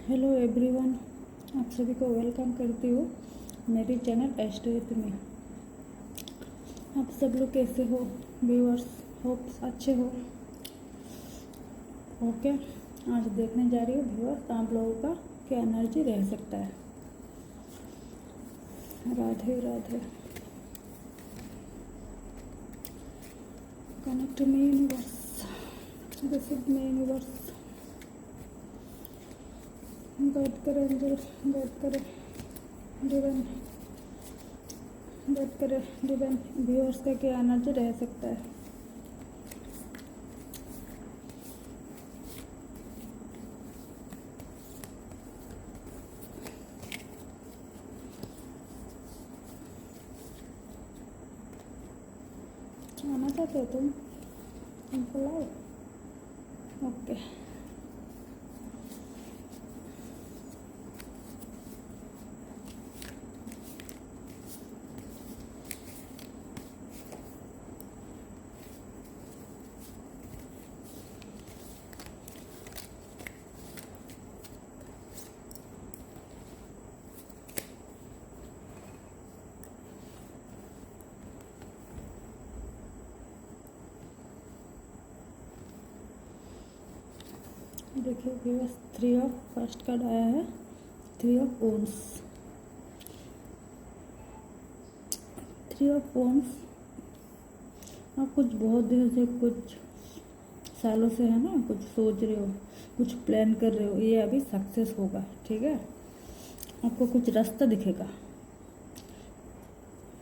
Hello everyone, आप सभी को वेलकम करती हूँ मेरी चैनल एस्ट्रो विथ मी। आप सब लोग कैसे हो व्यूअर्स? होप्स अच्छे हो। ओके, आज देखने जा रही हूँ व्यूअर्स आप लोगों का क्या एनर्जी रह सकता है। Radhe Radhe. Connect me universe, receive me universe. Guide करें एंजल, गाइड करें डिवाइन, गाइड करें डिवाइन। व्यूअर्स का क्या एनर्जी रह सकता है। आना चाहते हो तुमको लाओ। ओके, देखिए viewers, three of first card आया है, three of wands. Three of wands, आप कुछ बहुत दिनों से, कुछ सालों से है ना, कुछ सोच रहे हो, कुछ प्लान कर रहे हो, ये अभी सक्सेस होगा। ठीक है, आपको कुछ रास्ता दिखेगा,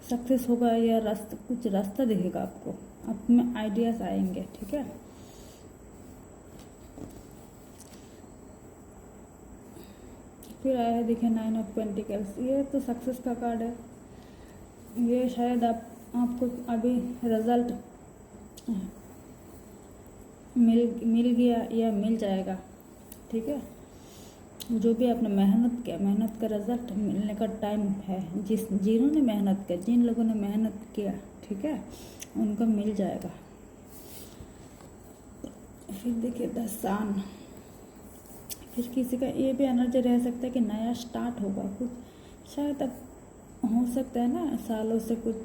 सक्सेस होगा या रास्ता, कुछ रास्ता दिखेगा आपको, आप में आइडियाज आएंगे। ठीक है, फिर आया है देखिए नाइन ऑफ पेंटिकल्स। ये तो सक्सेस का कार्ड है। ये शायद आपको अभी रिजल्ट मिल गया या मिल जाएगा। ठीक है, जो भी आपने मेहनत किया, मेहनत का रिजल्ट मिलने का टाइम है। जिन्होंने मेहनत किया, जिन लोगों ने मेहनत किया, ठीक है, उनको मिल जाएगा। फिर देखिए द सन। फिर किसी का ये भी एनर्जी रह सकता है कि नया स्टार्ट होगा कुछ, शायद अब हो सकता है ना, सालों से कुछ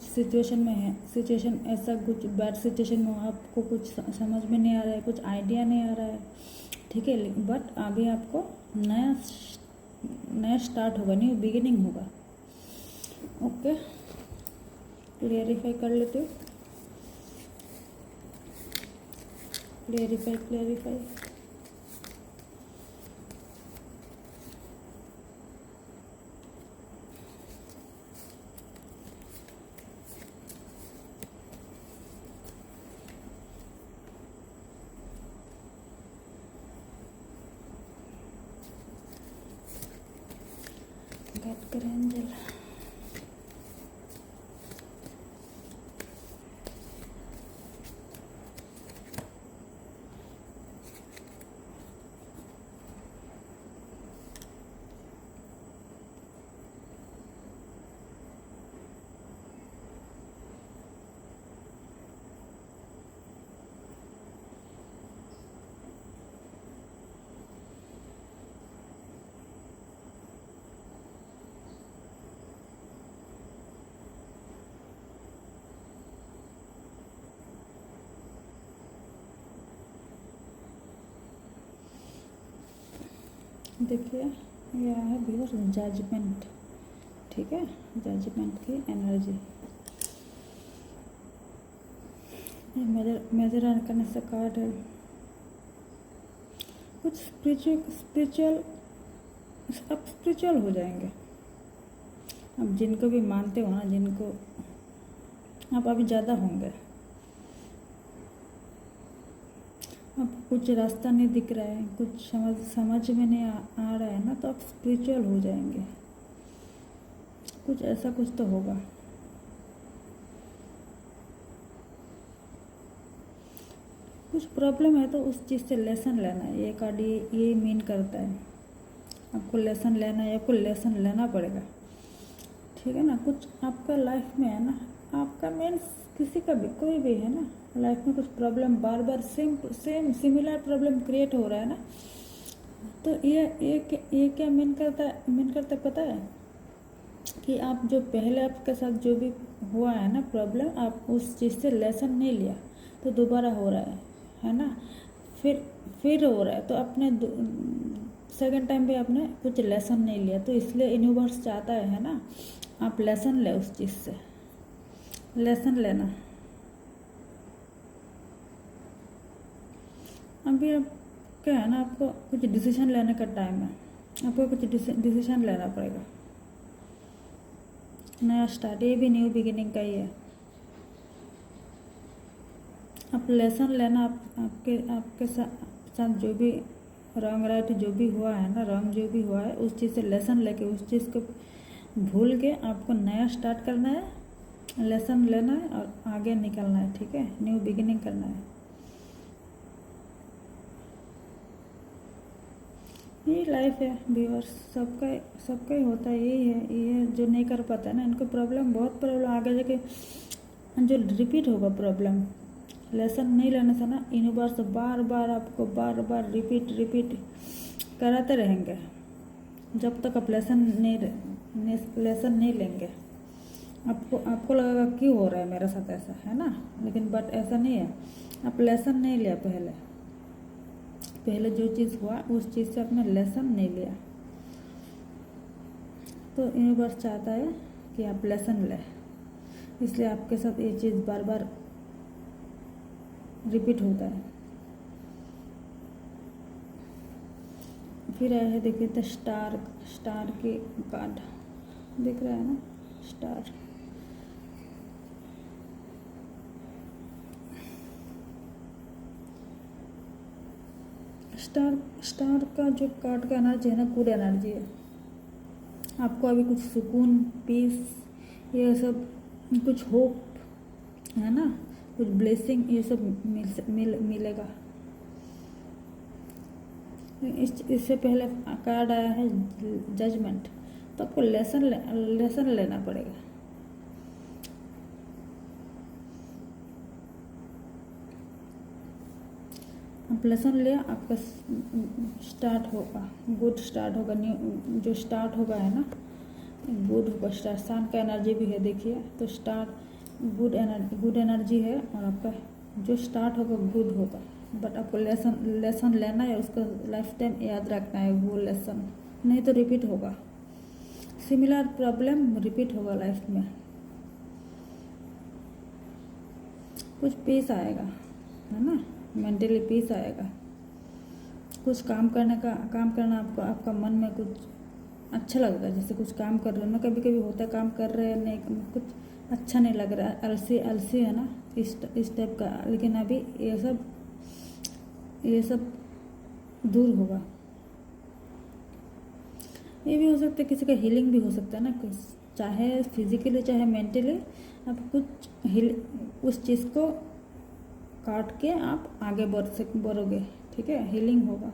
सिचुएशन में है, सिचुएशन ऐसा कुछ बैड सिचुएशन में आपको कुछ समझ में नहीं आ रहा है, कुछ आइडिया नहीं आ रहा है। ठीक है, बट अभी आपको नया स्टार्ट होगा, न्यू बिगिनिंग होगा। ओके, क्लियरिफाई कर लेते हो। क्लियरिफाई गाइड करें एंजल। देखिए यह है व्यूअर्स जजमेंट। ठीक है, जजमेंट की एनर्जी। मेजर आर्कन से कार्ड है। कुछ स्पिरिचुअल आप स्पिरिचुअल हो जाएंगे। अब जिनको भी मानते हो ना, जिनको आप अभी ज़्यादा होंगे, अब कुछ रास्ता नहीं दिख रहा है, कुछ समझ में नहीं आ रहा है ना, तो आप स्पिरिचुअल हो जाएंगे। कुछ ऐसा कुछ तो होगा। कुछ प्रॉब्लम है तो उस चीज़ से लेसन लेना है। ये कार्ड ये मीन करता है, आपको लेसन लेना है, आपको लेसन लेना पड़ेगा। ठीक है ना, कुछ आपका लाइफ में है ना, आपका मीन्स किसी का भी, कोई भी है ना, लाइफ में कुछ प्रॉब्लम बार बार सेम सिमिलर प्रॉब्लम क्रिएट हो रहा है ना, तो ये क्या मीन करता है पता है कि आप जो पहले आपके साथ जो भी हुआ है ना प्रॉब्लम, आप उस चीज़ से लेसन नहीं लिया तो दोबारा हो रहा है ना। फिर हो रहा है तो अपने सेकंड टाइम भी आपने कुछ लेसन नहीं लिया, तो इसलिए यूनिवर्स चाहता है ना आप लेसन ले उस चीज़ से, लेसन लेना। अभी आप क्या है ना, आपको कुछ डिसीजन लेने का टाइम है, आपको कुछ डिसीजन लेना पड़ेगा। नया स्टार्ट, ये भी न्यू बिगिनिंग का ही है। आप लेसन लेना, आपके साथ जो भी रॉन्ग राइट जो भी हुआ है ना, रॉन्ग जो भी हुआ है उस चीज़ से लेसन लेके उस चीज़ को भूल के आपको नया स्टार्ट करना है, लेसन लेना है और आगे निकलना है, ठीक है, न्यू बिगिनिंग करना है। यही लाइफ है व्यूअर्स, सबका ही होता है, यही है। ये जो नहीं कर पाता है ना, इनको बहुत प्रॉब्लम आगे जाके जो रिपीट होगा प्रॉब्लम, लेसन नहीं लेने से ना यूनिवर्स बार बार रिपीट कराते रहेंगे जब तक आप लेसन नहीं लेंगे। आपको लगेगा क्यों हो रहा है मेरे साथ ऐसा, है ना, लेकिन बट ऐसा नहीं है। आप लेसन नहीं लिया, पहले जो चीज़ हुआ उस चीज़ से आपने लेसन नहीं लिया, तो यूनिवर्स चाहता है कि आप लेसन लें, इसलिए आपके साथ ये चीज़ बार बार रिपीट होता है। फिर आया है, देखिए द स्टार के कार्ड दिख रहा है ना, स्टार। स्टार का जो कार्ड का एनर्जी है ना, गुड एनर्जी है। आपको अभी कुछ सुकून, पीस, ये सब, कुछ होप है ना, कुछ ब्लेसिंग, ये सब मिलेगा। इससे पहले कार्ड आया है जजमेंट, तो आपको लेसन लेना पड़ेगा। आप लेसन लिया, आपका स्टार्ट होगा, गुड स्टार्ट होगा, न्यू जो स्टार्ट होगा है ना, गुड होगा स्टार्ट। सन का एनर्जी भी है देखिए, तो स्टार्ट गुड एनर्जी है, और आपका जो स्टार्ट होगा गुड होगा। बट आपको लेसन लेना है, उसका लाइफ टाइम याद रखना है वो लेसन, नहीं तो रिपीट होगा, सिमिलर प्रॉब्लम रिपीट होगा लाइफ में। कुछ पीस आएगा, है ना, मेंटली पीस आएगा। कुछ काम करना आपको, आपका मन में कुछ अच्छा लगता है, जैसे कुछ काम कर रहे हो ना, कभी कभी होता है काम कर रहे हैं नहीं, कुछ अच्छा नहीं लग रहा है, अलसी है ना, इस टाइप का। लेकिन अभी ये सब दूर होगा। ये भी हो सकता है किसी का हीलिंग भी हो सकता है ना, चाहे फिजिकली चाहे मेंटली, आप कुछ उस चीज़ को काट के आप आगे बढ़ोगे, ठीक है, हीलिंग होगा।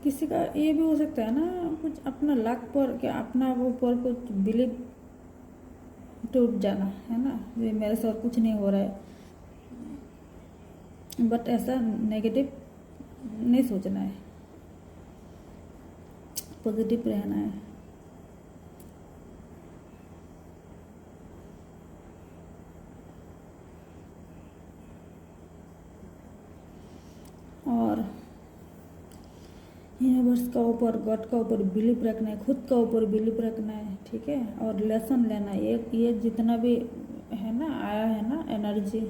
किसी का ये भी हो सकता है ना, कुछ अपना लक पर, क्या अपना वो पर कुछ बिलीव टूट जाना, है ना, ये मेरे साथ कुछ नहीं हो रहा है। बट ऐसा नेगेटिव नहीं सोचना है, पॉजिटिव रहना है। और यूनिवर्स का ऊपर, गॉड का ऊपर बिलीव रखना है, खुद का ऊपर बिलीव रखना है, ठीक है, और लेसन लेना है। ये जितना भी है ना आया है ना एनर्जी,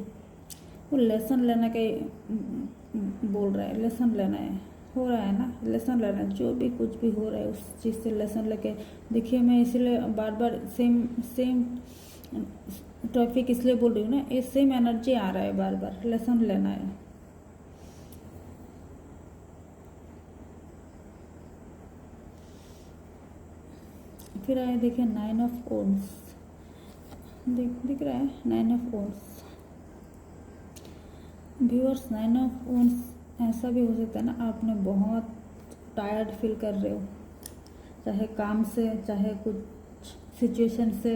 वो लेसन लेने का बोल रहा है, लेसन लेना है, हो रहा है ना, लेसन लेना है। जो भी कुछ भी हो रहा है उस चीज़ से लेसन लेके देखिए। मैं इसलिए बार बार सेम टॉपिक इसलिए बोल रही हूँ ना, ये सेम एनर्जी आ रहा है, बार बार लेसन लेना है। फिर आए देखिए 9 ऑफ वॉन्ड्स, दिख रहा है 9 of wands. Viewers 9 of wands ऐसा भी हो सकता है ना, आपने बहुत टायर्ड फील कर रहे हो, चाहे काम से चाहे कुछ सिचुएशन से,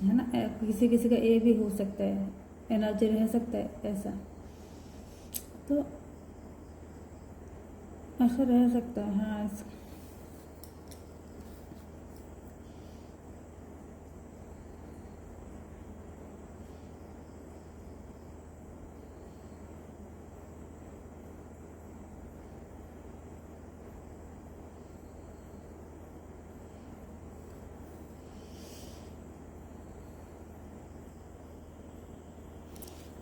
है ना। किसी का ये भी हो सकता है, एनर्जी रह सकता है ऐसा। तो ऐसा रह सकता है। हाँ,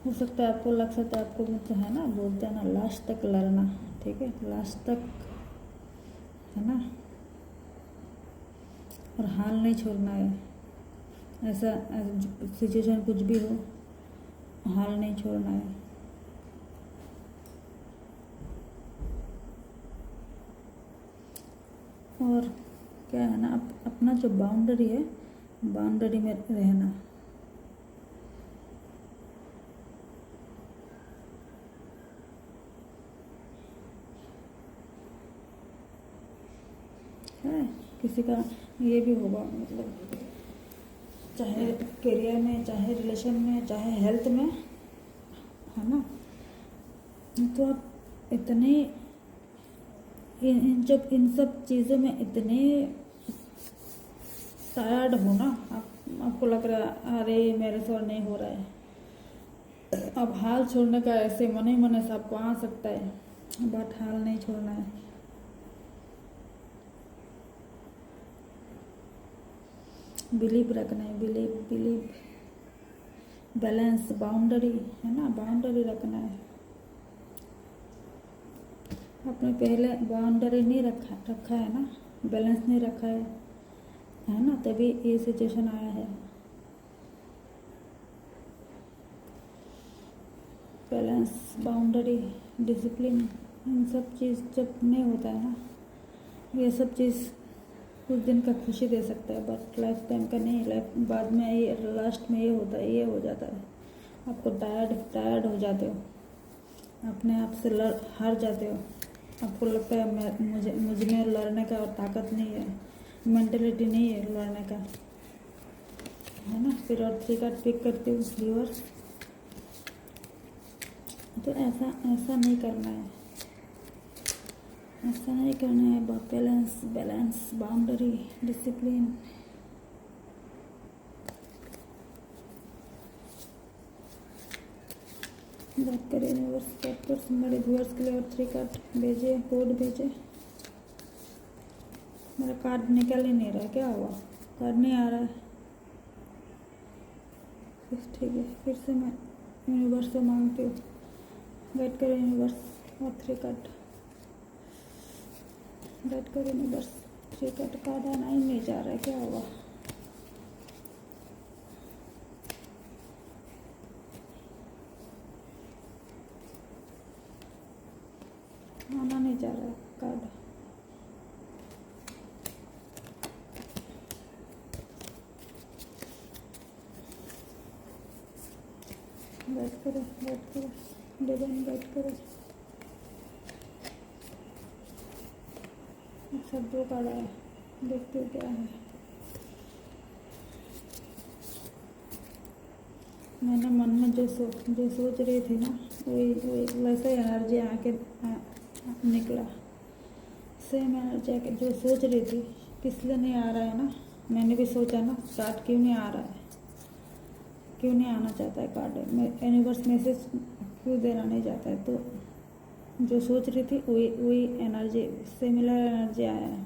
हो सकता है आपको लग सकता है आपको मतलब है ना, बोलते हैं ना लास्ट तक लड़ना, ठीक है, लास्ट तक है ना, और हाल नहीं छोड़ना है। ऐसा सिचुएशन कुछ भी हो, हाल नहीं छोड़ना है। और क्या है ना, अपना जो बाउंड्री है, बाउंड्री में रहना। है किसी का ये भी होगा, मतलब चाहे करियर में, चाहे रिलेशन में, चाहे हेल्थ में, है ना। तो आप इतने जब इन सब चीज़ों में इतने टायर्ड हो ना, आपको लग रहा है अरे मेरे से और नहीं हो रहा है, अब हाल छोड़ने का ऐसे मन ही मन से आपको आ सकता है, बट हाल नहीं छोड़ना है। बिलीव रखना है, बिलीव बैलेंस, बाउंड्री है ना, बाउंड्री रखना है। आपने पहले बाउंड्री नहीं रखा है ना, बैलेंस नहीं रखा है ना, तभी ये सिचुएशन आया है। बैलेंस, बाउंड्री, डिसिप्लिन, इन सब चीज़ जब नहीं होता है ना, ये सब चीज़ कुछ दिन का खुशी दे सकता है, बट लाइफ टाइम का नहीं। लाइफ बाद में ये लास्ट में ये होता है, ये हो जाता है, आपको टायर्ड हो जाते हो, अपने आप से हार जाते हो। आपको लगता है मुझ में लड़ने का और ताकत नहीं है, मेंटलिटी नहीं है लड़ने का, है ना। फिर और 3 कार्ड पिक करते हो व्यूअर्स। तो ऐसा नहीं करना है, ऐसा नहीं करना है। Balance, boundary, discipline. बात करें यूनिवर्स पर हमारे व्यूअर्स के लिए, और 3 कार्ड भेजे, कोड भेजे। मेरा कार्ड निकल ही नहीं रहा है, क्या हुआ, कार्ड नहीं आ रहा है। ठीक है, फिर से मैं यूनिवर्स से मांगती हूँ, गाइड करें यूनिवर्स, और 3 कार्ड गाइड करें यूनिवर्स। 3 कार्ड आना ही नहीं जा रहा है, क्या हुआ। आना नहीं जा रहा है कार्ड। गाइड करो डिजाइन, गाइड करो। अच्छा 2 कार्ड आया, देखते हो क्या है। मैंने मन में जो सोच रही थी ना, वही वैसा एनर्जी आके निकला, सेम एनर्जी आके जो सोच रही थी। किस लिए नहीं आ रहा है ना, मैंने भी सोचा ना, कार्ड क्यों नहीं आ रहा है, क्यों नहीं आना चाहता है कार्ड, यूनिवर्स मैसेज क्यों देना नहीं चाहता है। तो जो सोच रही थी वही एनर्जी, सिमिलर एनर्जी आया है।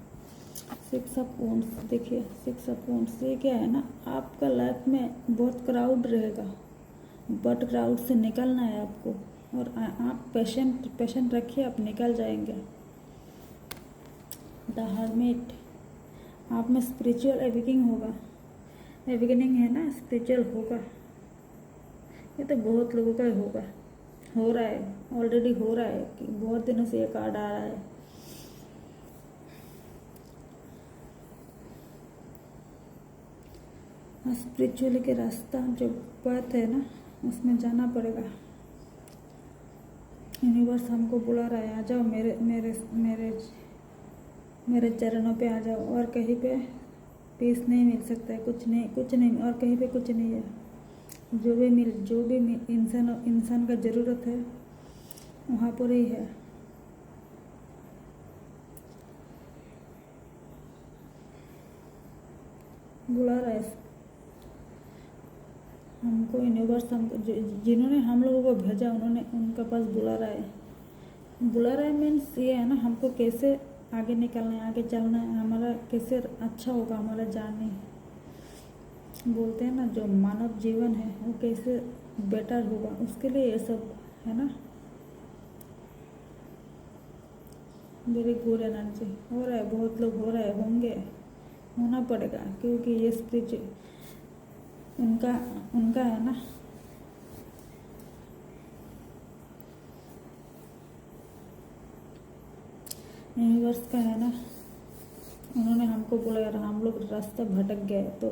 6 ऑफ वॉन्ड्स, देखिए 6 ऑफ वॉन्ड्स, ये क्या है ना, आपका लाइफ में बहुत क्राउड रहेगा, बट क्राउड से निकलना है आपको, और आप पेशेंट रखिए, आप निकल जाएंगे। द हर्मिट, आप में स्पिरिचुअल एविकिंग होगा, एविकनिंग है ना, स्पिरिचुअल होगा। ये तो बहुत लोगों का होगा, हो रहा है, ऑलरेडी हो रहा है, कि बहुत दिनों से ये कार्ड आ रहा है। स्पिरिचुअल के रास्ता जो बात है ना, उसमें जाना पड़ेगा। यूनिवर्स हमको बुला रहा है, आ जाओ मेरे मेरे मेरे मेरे चरणों पे आ जाओ, और कहीं पे पीस नहीं मिल सकता है, कुछ नहीं, और कहीं पे कुछ नहीं है। जो भी इंसान का ज़रूरत है, वहाँ पर ही है। बुला रहा है हमको यूनिवर्स, हमको जिन्होंने हम लोगों को भेजा उन्होंने उनके पास बुला रहा है। बुला रहा है मीन्स ये है ना, हमको कैसे आगे निकलना है, आगे चलना है, हमारा कैसे अच्छा होगा हमारा जर्नी। बोलते हैं ना जो मानव जीवन है वो कैसे बेटर होगा, उसके लिए ये सब है ना। वेरी गुड एनर्जी हो रहा है, बहुत लोग हो रहा है, होंगे, होना पड़ेगा, क्योंकि ये स्पिरिचुअल उनका उनका है ना। यूनिवर्स का है ना, उन्होंने हमको बोला यार हम लोग रास्ता भटक गए, तो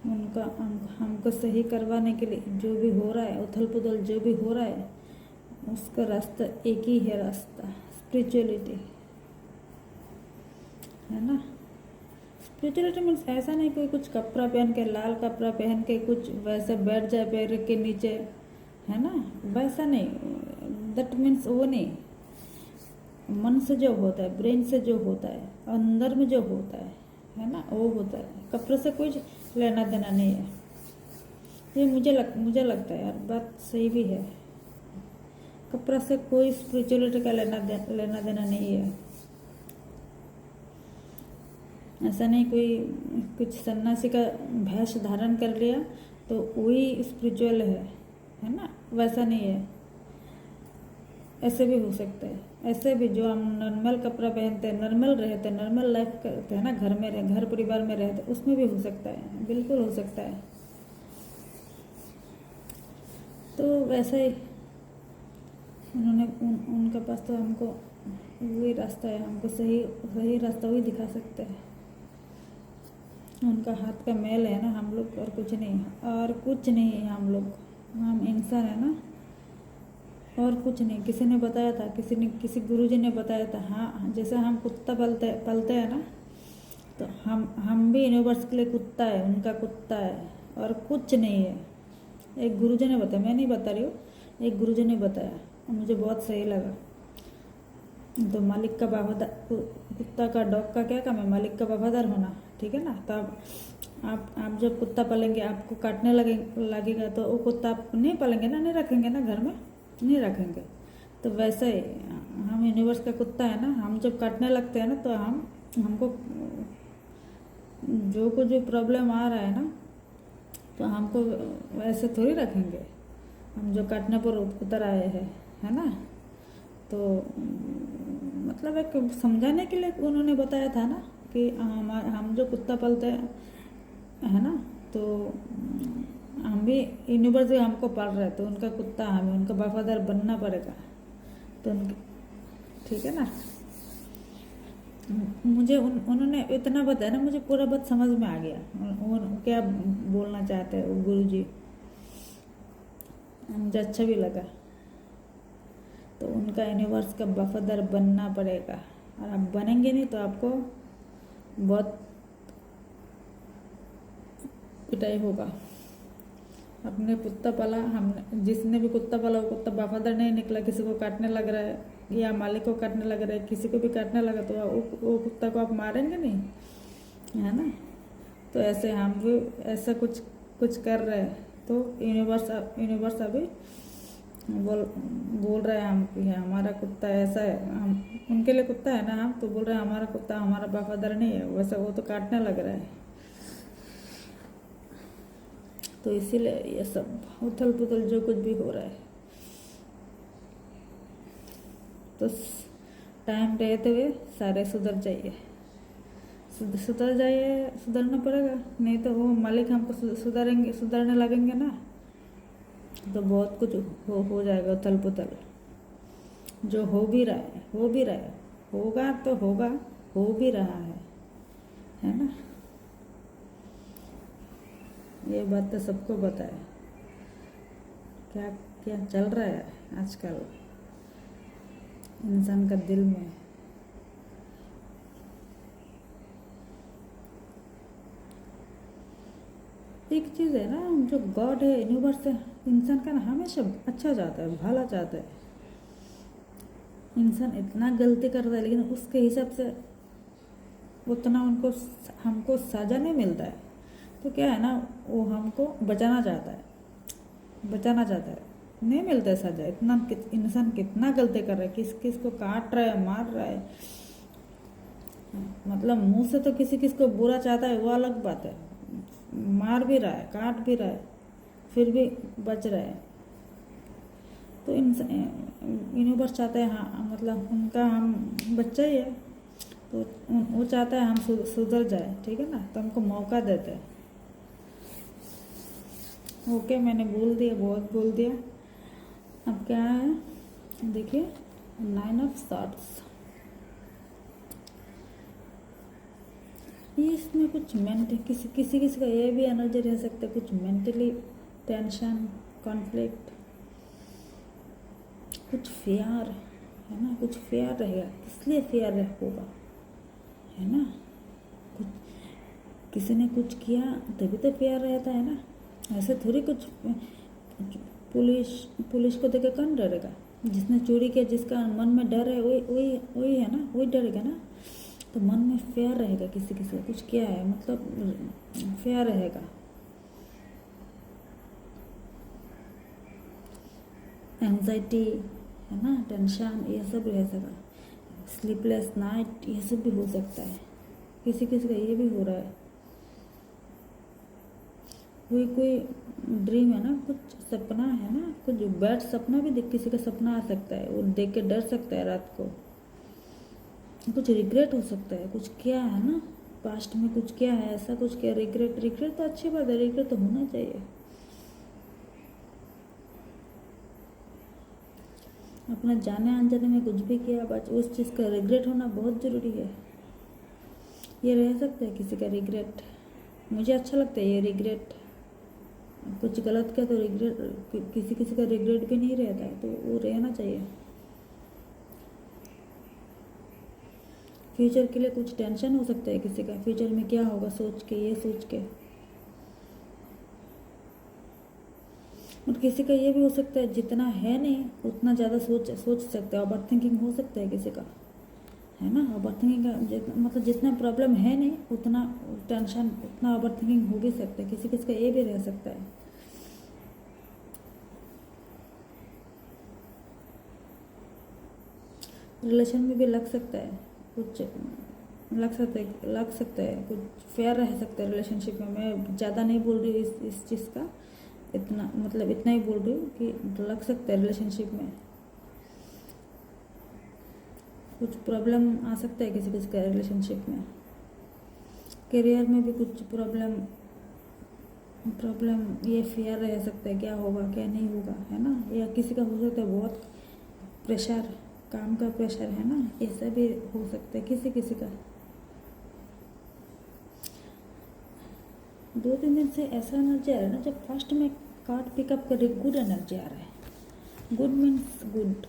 उनका हमको सही करवाने के लिए जो भी हो रहा है, उथल पुथल जो भी हो रहा है, उसका रास्ता एक ही है, रास्ता स्पिरिचुअलिटी है ना। स्पिरिचुअलिटी मीन्स ऐसा नहीं कोई कुछ कपड़ा पहन के, लाल कपड़ा पहन के कुछ वैसे बैठ जाए पैर के नीचे, है ना, वैसा नहीं। दैट मीन्स वो नहीं, मन से जो होता है, ब्रेन से जो होता है, अंदर में जो होता है ना, वो होता है। कपड़े से कुछ लेना देना नहीं है। ये मुझे लगता है यार, बात सही भी है। कपड़ा से कोई स्पिरिचुअलिटी का लेना देना नहीं है। ऐसा नहीं कोई कुछ सन्यासी का भेष धारण कर लिया तो वही स्पिरिचुअल है ना, वैसा नहीं है। ऐसे भी हो सकता है, ऐसे भी जो हम नॉर्मल कपड़ा पहनते हैं, नॉर्मल रहते हैं, नॉर्मल लाइफ करते हैं ना, घर परिवार में रहते हैं, उसमें भी हो सकता है, बिल्कुल हो सकता है। तो वैसे ही उन्होंने उनके पास तो हमको वही रास्ता है, हमको सही रास्ता वही दिखा सकते हैं। उनका हाथ का मेल है ना हम लोग, और कुछ नहीं है हम लोग, हम इंसान है ना, और कुछ नहीं। किसी ने बताया था, किसी गुरुजी ने बताया था, हाँ जैसे हम कुत्ता पलते हैं ना, तो हम भी यूनिवर्स के लिए कुत्ता है, उनका कुत्ता है, और कुछ नहीं है। एक गुरुजी ने बताया, मैं नहीं बता रही हूँ, एक गुरुजी ने बताया, मुझे बहुत सही लगा। तो मालिक का वफादार, कुत्ता का, डॉग का क्या काम है, मालिक का वफादार होना, ठीक है ना। तो आप जब कुत्ता पालेंगे, आपको काटने लगेगा तो वो कुत्ता आप नहीं पालेंगे ना, नहीं रखेंगे ना, घर में नहीं रखेंगे। तो वैसे ही हम यूनिवर्स का कुत्ता है ना, हम जब काटने लगते हैं ना, तो हमको जो कुछ भी प्रॉब्लम आ रहा है ना, तो हमको वैसे थोड़ी रखेंगे, हम जो काटने पर उतर आए हैं, है ना। तो मतलब एक समझाने के लिए उन्होंने बताया था ना कि हम जो कुत्ता पालते हैं, है ना, तो हम भी यूनिवर्स हमको पाल रहे हैं, तो उनका कुत्ता हमें उनका वफादार बनना पड़ेगा। तो ठीक है ना। मुझे उन्होंने इतना बताया ना, मुझे पूरा बात समझ में आ गया, क्या बोलना चाहते हैं वो गुरुजी, मुझे अच्छा भी लगा। तो उनका यूनिवर्स का वफादार बनना पड़ेगा, और आप बनेंगे नहीं तो आपको बहुत पिटाई होगा। अपने कुत्ता पाला, हमने जिसने भी कुत्ता पाला वो कुत्ता वफादार नहीं निकला, किसी को काटने लग रहा है, या मालिक को काटने लग रहा है, किसी को भी काटने लगा, तो वो कुत्ता को आप मारेंगे नहीं, है ना। तो ऐसे हम भी ऐसा कुछ कर रहे हैं, तो यूनिवर्स अभी बोल रहे हैं हम कि हमारा कुत्ता ऐसा है, हम उनके लिए कुत्ता है ना, हम तो बोल रहे हैं हमारा कुत्ता हमारा वफादार नहीं है, वैसे वो तो काटने लग रहा है। तो इसीलिए ये सब उथल पुथल जो कुछ भी हो रहा है, तो टाइम रहते हुए सारे सुधर जाइए, सुधरना पड़ेगा, नहीं तो वो मालिक हमको सुधरने लगेंगे ना, तो बहुत कुछ हो जाएगा उथल पुथल। जो हो भी रहा है, होगा तो होगा, हो भी रहा है ना। ये बात तो सबको पता है, क्या क्या चल रहा है आजकल इंसान का दिल में। एक चीज़ है ना, जो गॉड है, यूनिवर्स है, इंसान का ना हमेशा अच्छा चाहता है, भला चाहता है, इंसान इतना गलती करता है लेकिन उसके हिसाब से उतना उनको हमको सजा नहीं मिलता है। तो क्या है ना, वो हमको बचाना चाहता है, नहीं मिलता है सजा। इतना इंसान कितना गलती कर रहा है, किस किस को काट रहा है, मार रहा है, मतलब मुंह से तो किसी किस को बुरा चाहता है, वो अलग बात है। मार भी रहा है, काट भी रहा है, फिर भी बच रहा है। तो यूनिवर्स चाहता है, हाँ मतलब उनका हम बच्चा ही है, तो वो चाहता है हम सुधर जाए, ठीक है ना, तो हमको मौका देते हैं। ओके, मैंने बोल दिया, बहुत बोल दिया। अब क्या है, देखिए 9 ऑफ सॉर्ड्स। ये इसमें कुछ किसी किसी का ये भी एनर्जी रह सकता है, कुछ मेंटली टेंशन, कॉन्फ्लिक्ट, कुछ फेयर है ना, कुछ फेयर रहेगा। इसलिए फेयर होगा, है ना, कुछ किसी ने कुछ किया तभी तो फेयर रहता है ना। ऐसे थोड़ी कुछ पुलिस को देकर कौन डरेगा? जिसने चोरी किया, जिसका मन में डर है, वही है ना, वही डरेगा ना। तो मन में फेयर रहेगा, किसी किसी का कुछ किया है मतलब फेयर रहेगा। एंजाइटी है ना, टेंशन, ये सब रह सकता, स्लीपलेस नाइट, ये सब भी हो सकता है। किसी किसी का ये भी हो रहा है। कोई ड्रीम है ना, कुछ सपना है ना, कुछ बैड सपना भी किसी का सपना आ सकता है, वो देख के डर सकता है रात को। कुछ रिग्रेट हो सकता है, कुछ क्या है ना, पास्ट में कुछ क्या है, ऐसा कुछ क्या, रिग्रेट तो अच्छी बात है, रिग्रेट तो होना चाहिए। अपना जाने अनजाने में कुछ भी किया, बस उस चीज़ का रिग्रेट होना बहुत ज़रूरी है। ये रह सकता है किसी का रिग्रेट, मुझे अच्छा लगता है ये रिग्रेट। कुछ गलत किया तो रिग्रेट, किसी किसी का रिग्रेट भी नहीं रहता है, तो वो रहना चाहिए। फ्यूचर के लिए कुछ टेंशन हो सकता है किसी का, फ्यूचर में क्या होगा सोच के, ये सोच के। और किसी का ये भी हो सकता है, जितना है नहीं उतना ज़्यादा सोच सकता है, ओवर थिंकिंग हो सकता है किसी का, है ना। ओवर थिंकिंग का मतलब जितना प्रॉब्लम है नहीं उतना टेंशन, उतना ओवर थिंकिंग हो भी सकता है, किसी किसी का ये भी रह सकता है। रिलेशन में भी लग सकता है, कुछ लग सकता है कुछ फेयर रह सकता है रिलेशनशिप में। मैं ज़्यादा नहीं बोल रही हूँ इस चीज़ का, इतना मतलब इतना ही बोल रही हूँ कि लग सकता है रिलेशनशिप में कुछ प्रॉब्लम आ सकता है किसी किसी का रिलेशनशिप में। करियर में भी कुछ प्रॉब्लम ये फेयर रह सकता है, क्या होगा क्या नहीं होगा, है ना। या किसी का हो सकता है बहुत प्रेशर, काम का प्रेशर, है ना, ऐसा भी हो सकता है किसी किसी का। 2-3 दिन से ऐसा एनर्जी आ रहा है ना, जब फर्स्ट में कार्ड पिकअप कर रही, गुड एनर्जी आ रहा है। गुड मीन्स गुड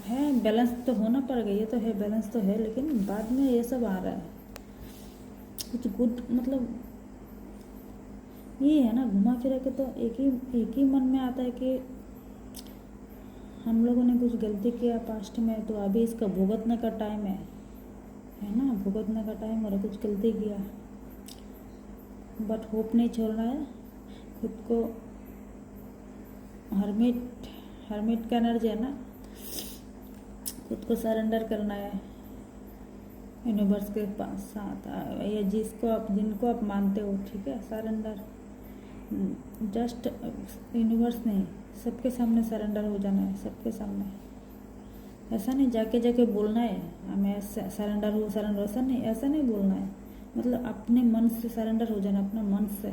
है, बैलेंस तो होना पड़ेगा, ये तो है, बैलेंस तो है, लेकिन बाद में ये सब आ रहा है कुछ गुड, मतलब ये है ना, घुमा फिरा के तो एक ही मन में आता है कि हम लोगों ने कुछ गलती किया पास्ट में, तो अभी इसका भुगतने का टाइम है ना, भुगतने का टाइम, और कुछ गलती किया, बट होप नहीं छोड़ना है खुद को। हर्मिट का एनर्जी है ना, खुद को सरेंडर करना है यूनिवर्स के पास साथ, या जिनको आप मानते हो, ठीक है, सरेंडर। जस्ट यूनिवर्स नहीं, सबके सामने सरेंडर हो जाना है, सबके सामने। ऐसा नहीं जाके बोलना है मैं सरेंडर हूँ, ऐसा नहीं बोलना है। मतलब अपने मन से सरेंडर हो जाना, अपना मन से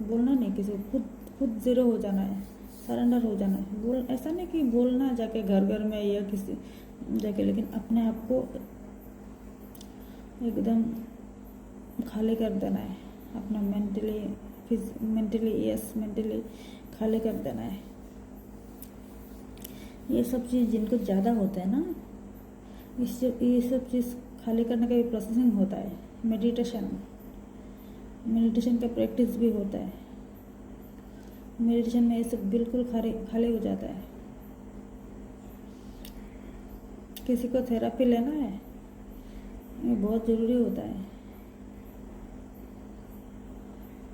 बोलना नहीं, किसी को खुद जीरो हो जाना है, सरेंडर हो जाना है। ऐसा नहीं कि बोलना जाके घर में या किसी जाके, लेकिन अपने आप को एकदम खाली कर देना है, अपना मेंटली खाली कर देना है। ये सब चीज़ जिनको ज़्यादा होता है ना, ये सब चीज़ खाली करने का भी प्रोसेसिंग होता है। मेडिटेशन का प्रैक्टिस भी होता है। मेडिटेशन में ये सब बिल्कुल खाली हो जाता है। किसी को थेरेपी लेना है, ये बहुत ज़रूरी होता है।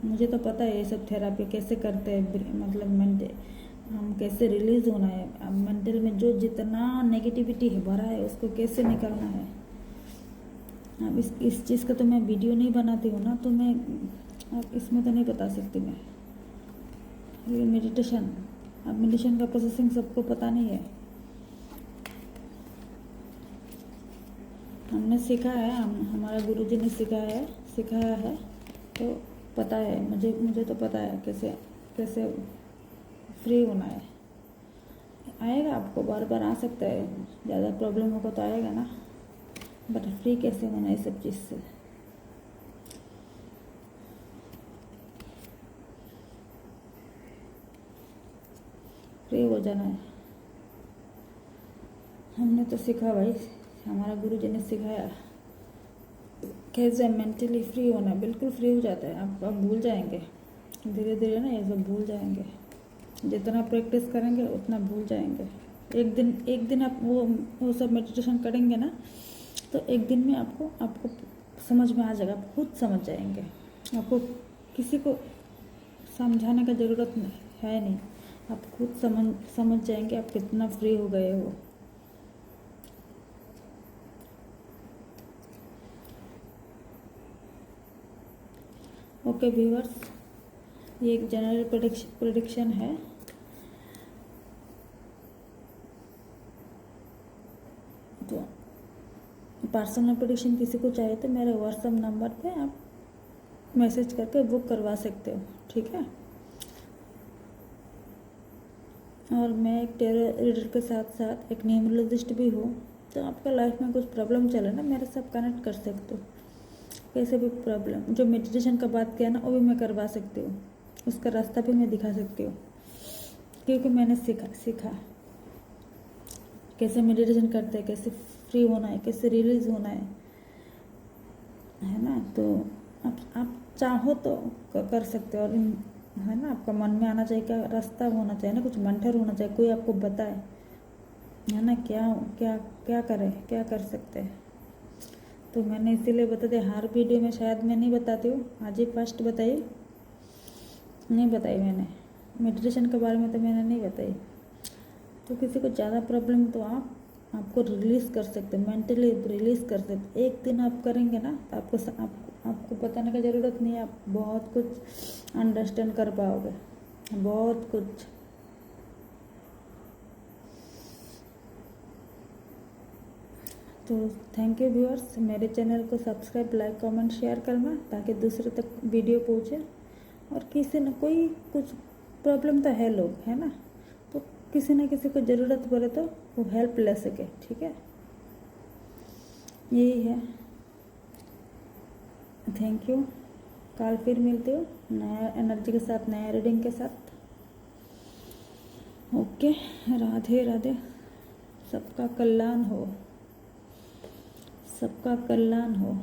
मुझे तो पता है ये सब थेरेपी कैसे करते हैं, मतलब हम कैसे रिलीज होना है, अब मेंटल में जो जितना नेगेटिविटी है भरा है उसको कैसे निकालना है। अब इस चीज़ का तो मैं वीडियो नहीं बनाती हूँ ना, तो मैं अब इसमें तो नहीं बता सकती मैं। ये मेडिटेशन, अब मेडिटेशन का प्रोसेसिंग सबको पता नहीं है। हमने सीखा है, हमारा गुरुजी ने सिखाया है तो पता है मुझे तो पता है कैसे फ्री होना है। आएगा आपको, बार बार आ सकता है, ज़्यादा प्रॉब्लम होगा तो आएगा ना, बट फ्री कैसे होना है सब चीज़ से। फ्री हो जाना है। हमने तो सीखा भाई, हमारा गुरुजी ने सिखाया कैसे मेंटली फ्री होना है। बिल्कुल फ्री हो जाता है, आप भूल जाएंगे धीरे धीरे ना, ये सब भूल जाएंगे। जितना प्रैक्टिस करेंगे उतना भूल जाएंगे। एक दिन आप वो सब मेडिटेशन करेंगे ना, तो एक दिन में आपको समझ में आ जाएगा, आप खुद समझ जाएंगे। आपको किसी को समझाने का ज़रूरत है नहीं, आप खुद समझ जाएंगे आप कितना फ्री हो गए हो। ओके व्यूअर्स, ये एक जनरल प्रेडिक्शन है। तो पर्सनल प्रेडिक्शन किसी को चाहिए तो मेरे व्हाट्सएप नंबर पे आप मैसेज करके बुक करवा सकते हो, ठीक है। और मैं एक टेरो रीडर के साथ साथ एक न्यूमरोलॉजिस्ट भी हूँ, तो आपका लाइफ में कुछ प्रॉब्लम चले ना, मेरे साथ कनेक्ट कर सकते हो। कैसे भी प्रॉब्लम, जो मेडिटेशन का बात किया ना वो भी मैं करवा सकती हूँ, उसका रास्ता भी मैं दिखा सकती हूँ, क्योंकि मैंने सीखा कैसे मेडिटेशन करते हैं, कैसे फ्री होना है, कैसे रिलीज होना है ना। तो आप चाहो तो कर सकते हो, और है ना, आपका मन में आना चाहिए, क्या रास्ता होना चाहिए ना, कुछ मंत्र होना चाहिए, कोई आपको बताए, है ना, क्या क्या क्या करें, क्या कर सकते हैं। तो मैंने इसीलिए बता दिया, हर वीडियो में शायद मैं नहीं बताती हूँ, आज ही फर्स्ट नहीं बताई मैंने मेडिटेशन के बारे में, तो मैंने नहीं बताई। तो किसी को ज़्यादा प्रॉब्लम तो आपको रिलीज़ कर सकते, मेंटली रिलीज़ कर सकते। एक दिन आप करेंगे ना तो आपको बताने की ज़रूरत नहीं है, आप बहुत कुछ अंडरस्टैंड कर पाओगे, बहुत कुछ। तो थैंक यू व्यूअर्स, मेरे चैनल को सब्सक्राइब, लाइक, कमेंट, शेयर करना ताकि दूसरे तक वीडियो पहुँचे। और किसी न कोई कुछ प्रॉब्लम तो है, लोग है ना, तो किसी न किसी को ज़रूरत पड़े तो वो हेल्प ले सके, ठीक है। यही है। Thank you. कल फिर मिलते हो नया एनर्जी के साथ, नया रीडिंग के साथ। ओके, राधे राधे। सबका कल्याण हो, सबका कल्याण हो।